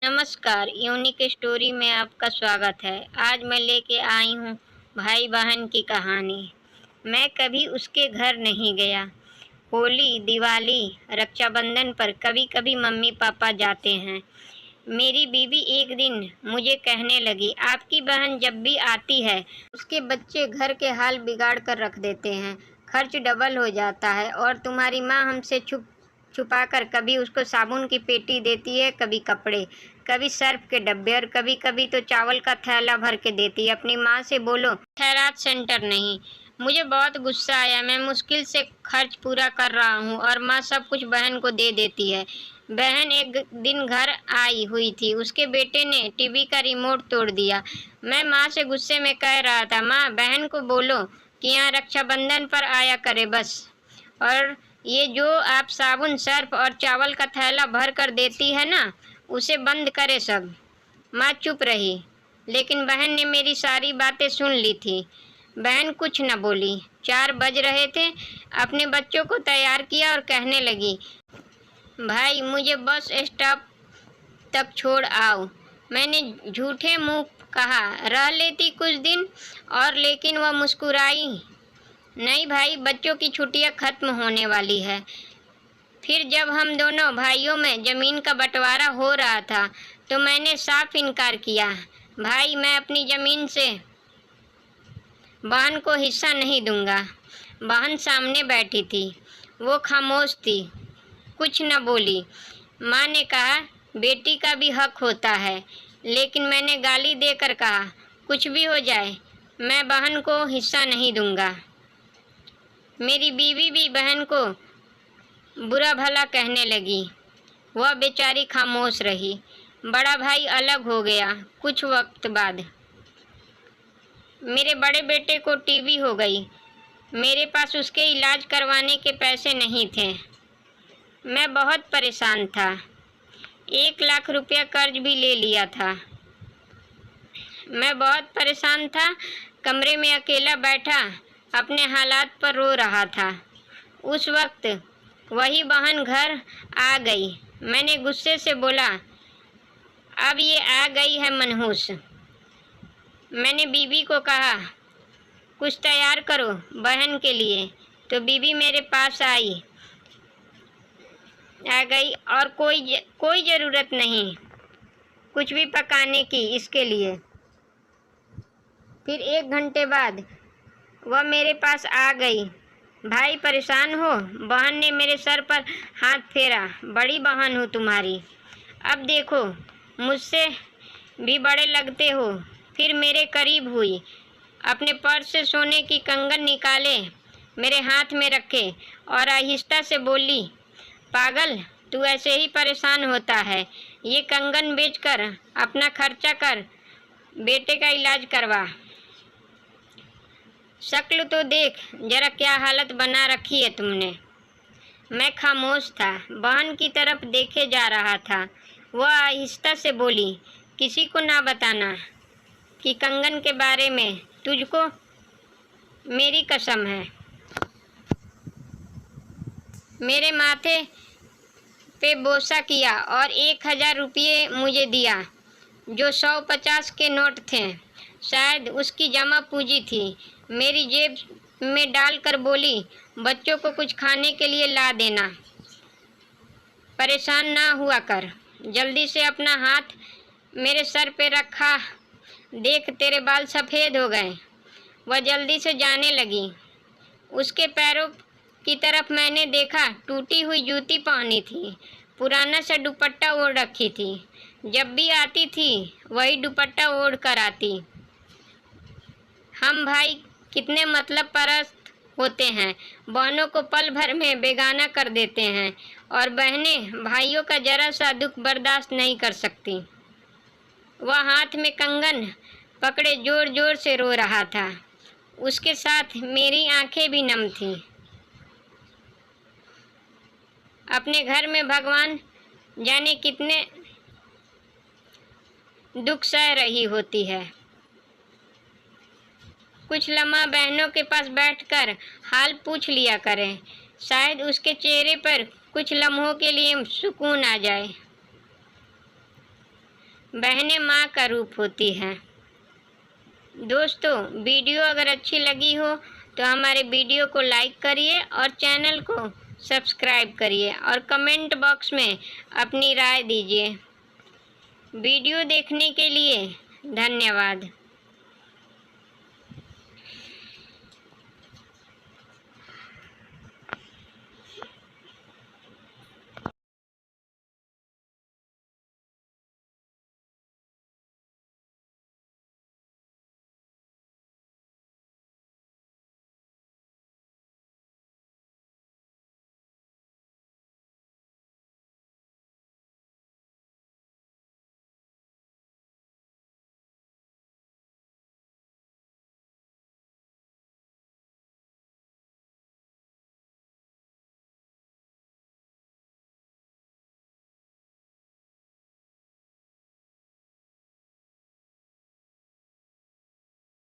नमस्कार, unique story में आपका स्वागत है। आज मैं लेके आई हूँ भाई बहन की कहानी। मैं कभी उसके घर नहीं गया। होली, दिवाली, रक्षाबंधन पर कभी-कभी मम्मी पापा जाते हैं। मेरी बीवी एक दिन मुझे कहने लगी, आपकी बहन जब भी आती है, उसके बच्चे घर के हाल बिगाड़ कर रख देते हैं। खर्च डबल हो जाता है और तुम्हारी माँ हमसे छुपाकर कभी उसको साबुन की पेटी देती है, कभी कपड़े, कभी सर्फ के डब्बे और कभी कभी तो चावल का थैला भर के देती है। अपनी माँ से बोलो खैरात सेंटर नहीं। मुझे बहुत गुस्सा आया। मैं मुश्किल से खर्च पूरा कर रहा हूँ और माँ सब कुछ बहन को दे देती है। बहन एक दिन घर आई हुई थी। उसके बेटे ने टीवी का रिमोट तोड़ दिया। मैं माँ से गुस्से में कह रहा था, माँ बहन को बोलो कि यहाँ रक्षाबंधन पर आया करे बस। और ये जो आप साबुन, सर्फ और चावल का थैला भर कर देती है ना, उसे बंद करे सब। माँ चुप रही, लेकिन बहन ने मेरी सारी बातें सुन ली थी। बहन कुछ न बोली। 4 बज रहे थे। अपने बच्चों को तैयार किया और कहने लगी, भाई मुझे बस स्टॉप तक छोड़ आओ। मैंने झूठे मुंह कहा, रह लेती कुछ दिन और, लेकिन वह मुस्कुराई। नहीं भाई, बच्चों की छुट्टियां खत्म होने वाली है। फिर जब हम दोनों भाइयों में जमीन का बंटवारा हो रहा था तो मैंने साफ इनकार किया। भाई मैं अपनी जमीन से बहन को हिस्सा नहीं दूंगा। बहन सामने बैठी थी। वो खामोश थी, कुछ न बोली। माँ ने कहा, बेटी का भी हक होता है, लेकिन मैंने गाली देकर कहा, कुछ भी हो जाए मैं बहन को हिस्सा नहीं दूंगा। मेरी बीवी भी बहन को बुरा भला कहने लगी। वह बेचारी खामोश रही। बड़ा भाई अलग हो गया। कुछ वक्त बाद मेरे बड़े बेटे को टीबी हो गई। मेरे पास उसके इलाज करवाने के पैसे नहीं थे। मैं बहुत परेशान था। 1 लाख रुपया कर्ज भी ले लिया था। मैं बहुत परेशान था। कमरे में अकेला बैठा अपने हालात पर रो रहा था। उस वक्त वही बहन घर आ गई। मैंने गुस्से से बोला, अब ये आ गई है मनहूस। मैंने बीवी को कहा, कुछ तैयार करो बहन के लिए। तो बीवी मेरे पास आ गई और कोई ज़रूरत नहीं कुछ भी पकाने की इसके लिए। फिर 1 घंटे बाद वह मेरे पास आ गई। भाई परेशान हो? बहन ने मेरे सर पर हाथ फेरा। बड़ी बहन हूँ तुम्हारी। अब देखो मुझसे भी बड़े लगते हो। फिर मेरे करीब हुई, अपने पर्स से सोने की कंगन निकाले, मेरे हाथ में रखे और आहिस्ता से बोली, पागल तू ऐसे ही परेशान होता है। ये कंगन बेचकर अपना खर्चा कर, बेटे का इलाज करवा। शक्ल तो देख जरा, क्या हालत बना रखी है तुमने। मैं खामोश था, बहन की तरफ देखे जा रहा था। वह आहिस्ता से बोली, किसी को ना बताना कि कंगन के बारे में, तुझको मेरी कसम है। मेरे माथे पे बोसा किया और 1000 रुपये मुझे दिया, जो 150 के नोट थे। शायद उसकी जमा पूंजी थी। मेरी जेब में डालकर बोली, बच्चों को कुछ खाने के लिए ला देना। परेशान ना हुआ कर। जल्दी से अपना हाथ मेरे सर पे रखा। देख तेरे बाल सफ़ेद हो गए। वह जल्दी से जाने लगी। उसके पैरों की तरफ मैंने देखा। टूटी हुई जूती पहनी थी, पुराना सा दुपट्टा ओढ़ रखी थी। जब भी आती थी वही दुपट्टा ओढ़ कर आती। हम भाई कितने मतलब परस्त होते हैं, बहनों को पल भर में बेगाना कर देते हैं और बहनें भाइयों का जरा सा दुख बर्दाश्त नहीं कर सकती। वह हाथ में कंगन पकड़े जोर जोर से रो रहा था। उसके साथ मेरी आंखें भी नम थीं। अपने घर में भगवान जाने कितने दुख सह रही होती है। कुछ लम्हा बहनों के पास बैठकर हाल पूछ लिया करें। शायद उसके चेहरे पर कुछ लम्हों के लिए सुकून आ जाए। बहनें माँ का रूप होती हैं। दोस्तों, वीडियो अगर अच्छी लगी हो तो हमारे वीडियो को लाइक करिए और चैनल को सब्सक्राइब करिए और कमेंट बॉक्स में अपनी राय दीजिए। वीडियो देखने के लिए धन्यवाद।